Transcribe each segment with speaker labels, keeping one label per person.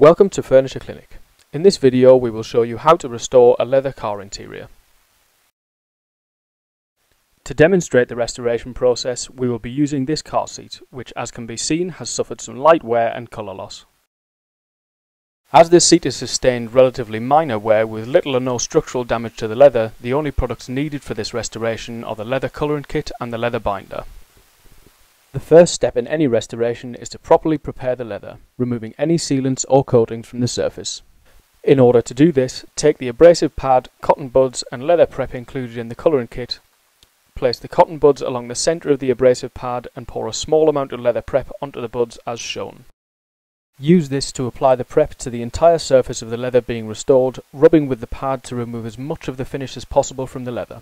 Speaker 1: Welcome to Furniture Clinic. In this video we will show you how to restore a leather car interior. To demonstrate the restoration process, we will be using this car seat, which as can be seen has suffered some light wear and colour loss. As this seat has sustained relatively minor wear with little or no structural damage to the leather, the only products needed for this restoration are the Leather Colourant Kit and the leather binder. The first step in any restoration is to properly prepare the leather, removing any sealants or coatings from the surface. In order to do this, take the abrasive pad, cotton buds and leather prep included in the colourant kit. Place the cotton buds along the centre of the abrasive pad and pour a small amount of leather prep onto the buds as shown. Use this to apply the prep to the entire surface of the leather being restored, rubbing with the pad to remove as much of the finish as possible from the leather.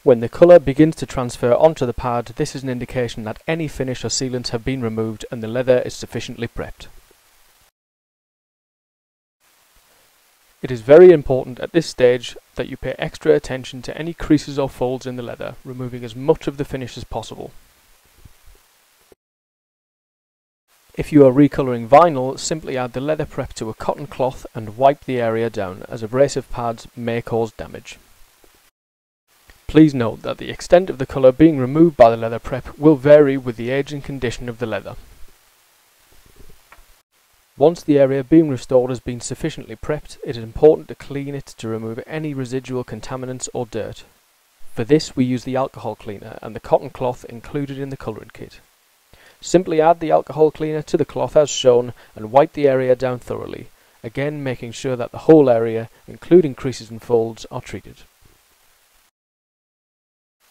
Speaker 1: When the colour begins to transfer onto the pad, this is an indication that any finish or sealants have been removed and the leather is sufficiently prepped. It is very important at this stage that you pay extra attention to any creases or folds in the leather, removing as much of the finish as possible. If you are recolouring vinyl, simply add the leather prep to a cotton cloth and wipe the area down, as abrasive pads may cause damage. Please note that the extent of the colour being removed by the leather prep will vary with the age and condition of the leather. Once the area being restored has been sufficiently prepped, it is important to clean it to remove any residual contaminants or dirt. For this we use the alcohol cleaner and the cotton cloth included in the colourant kit. Simply add the alcohol cleaner to the cloth as shown and wipe the area down thoroughly, again making sure that the whole area, including creases and folds, are treated.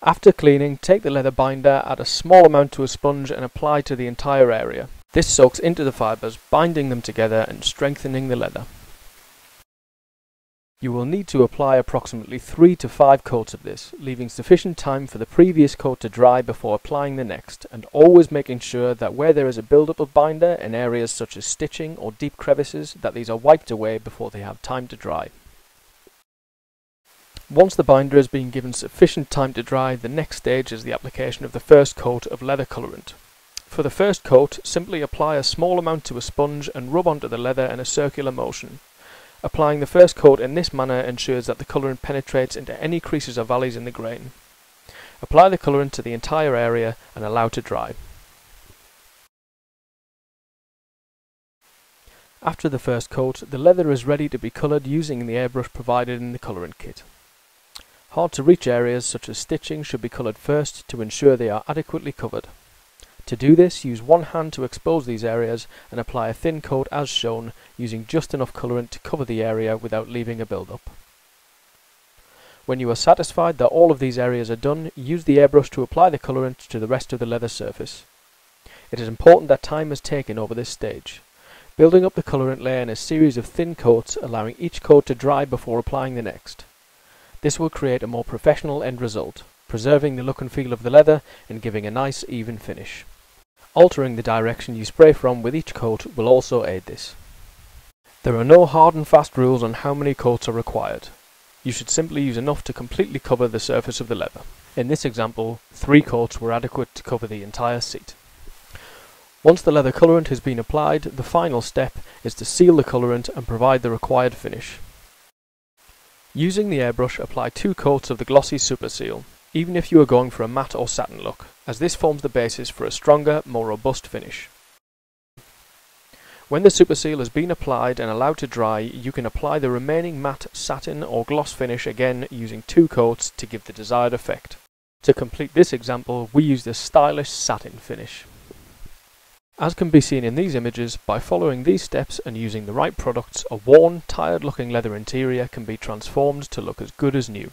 Speaker 1: After cleaning, take the leather binder, add a small amount to a sponge and apply to the entire area. This soaks into the fibres, binding them together and strengthening the leather. You will need to apply approximately 3 to 5 coats of this, leaving sufficient time for the previous coat to dry before applying the next, and always making sure that where there is a build-up of binder in areas such as stitching or deep crevices, that these are wiped away before they have time to dry. Once the binder has been given sufficient time to dry, the next stage is the application of the first coat of leather colourant. For the first coat, simply apply a small amount to a sponge and rub onto the leather in a circular motion. Applying the first coat in this manner ensures that the colourant penetrates into any creases or valleys in the grain. Apply the colourant to the entire area and allow to dry. After the first coat, the leather is ready to be coloured using the airbrush provided in the colourant kit. Hard to reach areas such as stitching should be coloured first to ensure they are adequately covered. To do this, use one hand to expose these areas and apply a thin coat as shown, using just enough colourant to cover the area without leaving a build-up. When you are satisfied that all of these areas are done, use the airbrush to apply the colourant to the rest of the leather surface. It is important that time is taken over this stage, building up the colourant layer in a series of thin coats, allowing each coat to dry before applying the next. This will create a more professional end result, preserving the look and feel of the leather and giving a nice even finish. Altering the direction you spray from with each coat will also aid this. There are no hard and fast rules on how many coats are required. You should simply use enough to completely cover the surface of the leather. In this example, 3 coats were adequate to cover the entire seat. Once the leather colourant has been applied, the final step is to seal the colourant and provide the required finish. Using the airbrush, apply 2 coats of the glossy super seal, even if you are going for a matte or satin look, as this forms the basis for a stronger, more robust finish. When the super seal has been applied and allowed to dry, you can apply the remaining matte, satin or gloss finish again using 2 coats to give the desired effect. To complete this example, we use the stylish satin finish. As can be seen in these images, by following these steps and using the right products, a worn, tired looking leather interior can be transformed to look as good as new.